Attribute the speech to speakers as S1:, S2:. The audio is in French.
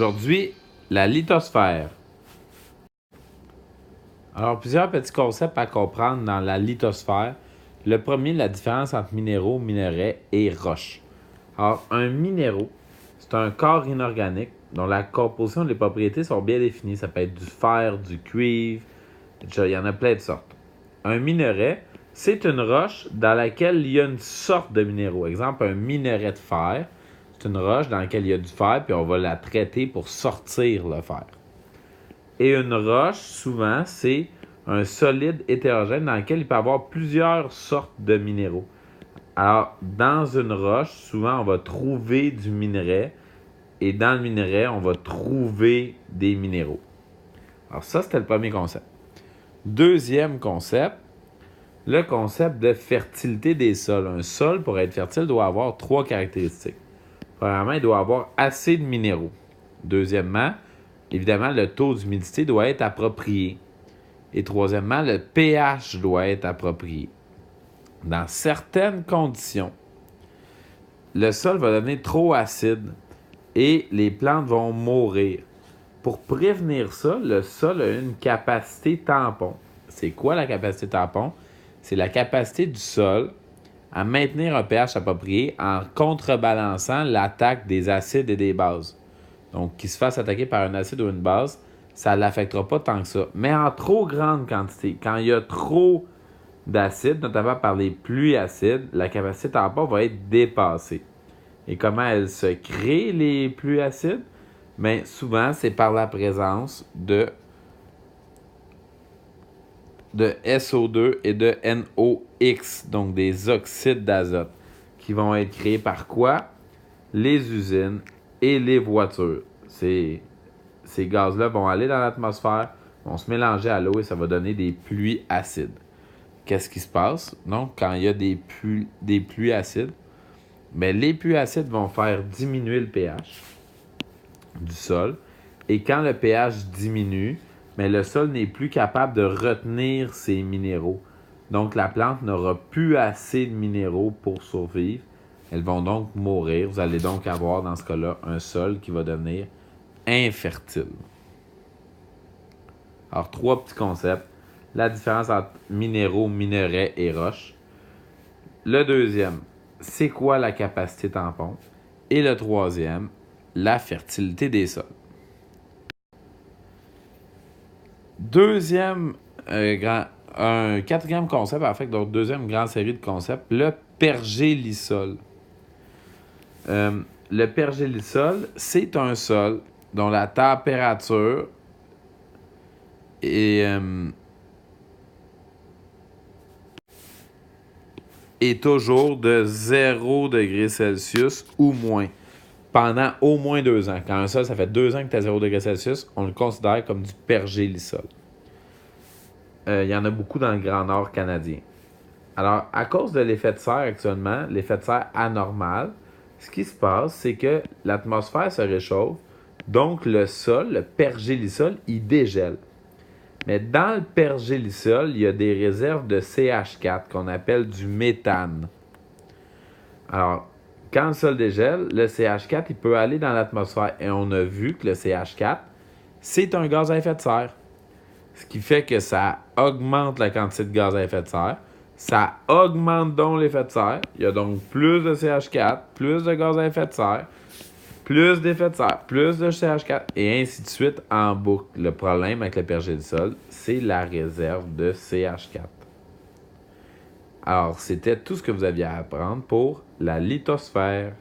S1: Aujourd'hui, la lithosphère. Alors, plusieurs petits concepts à comprendre dans la lithosphère. Le premier, la différence entre minéraux, minerais et roches. Alors, un minéraux, c'est un corps inorganique dont la composition et les propriétés sont bien définies. Ça peut être du fer, du cuivre, il y en a plein de sortes. Un minerai, c'est une roche dans laquelle il y a une sorte de minéraux. Exemple, un minerai de fer, c'est une roche dans laquelle il y a du fer, puis on va la traiter pour sortir le fer. Et une roche, souvent, c'est un solide hétérogène dans lequel il peut y avoir plusieurs sortes de minéraux. Alors, dans une roche, souvent, on va trouver du minerai, et dans le minerai, on va trouver des minéraux. Alors ça, c'était le premier concept. Deuxième concept, le concept de fertilité des sols. Un sol, pour être fertile, doit avoir 3 caractéristiques. Premièrement, il doit avoir assez de minéraux. Deuxièmement, évidemment, le taux d'humidité doit être approprié. Et troisièmement, le pH doit être approprié. Dans certaines conditions, le sol va devenir trop acide et les plantes vont mourir. Pour prévenir ça, le sol a une capacité tampon. C'est quoi la capacité tampon? C'est la capacité du sol à maintenir un pH approprié en contrebalançant l'attaque des acides et des bases. Donc, qu'il se fasse attaquer par un acide ou une base, ça ne l'affectera pas tant que ça. Mais en trop grande quantité, quand il y a trop d'acide, notamment par les pluies acides, la capacité tampon va être dépassée. Et comment elles se créent, les pluies acides? Bien, souvent, c'est par la présence de SO2 et de NOx, donc des oxydes d'azote, qui vont être créés par quoi? Les usines et les voitures. Ces gaz-là vont aller dans l'atmosphère, vont se mélanger à l'eau et ça va donner des pluies acides. Qu'est-ce qui se passe? Donc, quand il y a des pluies acides, bien, les pluies acides vont faire diminuer le pH du sol. Et quand le pH diminue, mais le sol n'est plus capable de retenir ces minéraux. Donc, la plante n'aura plus assez de minéraux pour survivre. Elles vont donc mourir. Vous allez donc avoir, dans ce cas-là, un sol qui va devenir infertile. Alors, 3 petits concepts. La différence entre minéraux, minerais et roches. Le deuxième, c'est quoi la capacité tampon? Et le troisième, la fertilité des sols. Un quatrième concept, en fait, donc deuxième grande série de concepts, le pergélisol. Le pergélisol, c'est un sol dont la température est toujours de 0 degrés Celsius ou moins pendant au moins 2 ans. Quand un sol, ça fait 2 ans que tu as 0 degrés Celsius, on le considère comme du pergélisol. Il y en a beaucoup dans le Grand Nord canadien. Alors, à cause de l'effet de serre actuellement, l'effet de serre anormal, ce qui se passe, c'est que l'atmosphère se réchauffe, donc le sol, le pergélisol, il dégèle. Mais dans le pergélisol, il y a des réserves de CH4 qu'on appelle du méthane. Alors, quand le sol dégèle, le CH4, il peut aller dans l'atmosphère. Et on a vu que le CH4, c'est un gaz à effet de serre. Ce qui fait que ça augmente la quantité de gaz à effet de serre. Ça augmente donc l'effet de serre. Il y a donc plus de CH4, plus de gaz à effet de serre, plus d'effet de serre, plus de CH4, et ainsi de suite en boucle. Le problème avec le pergélisol, c'est la réserve de CH4. Alors, c'était tout ce que vous aviez à apprendre pour la lithosphère.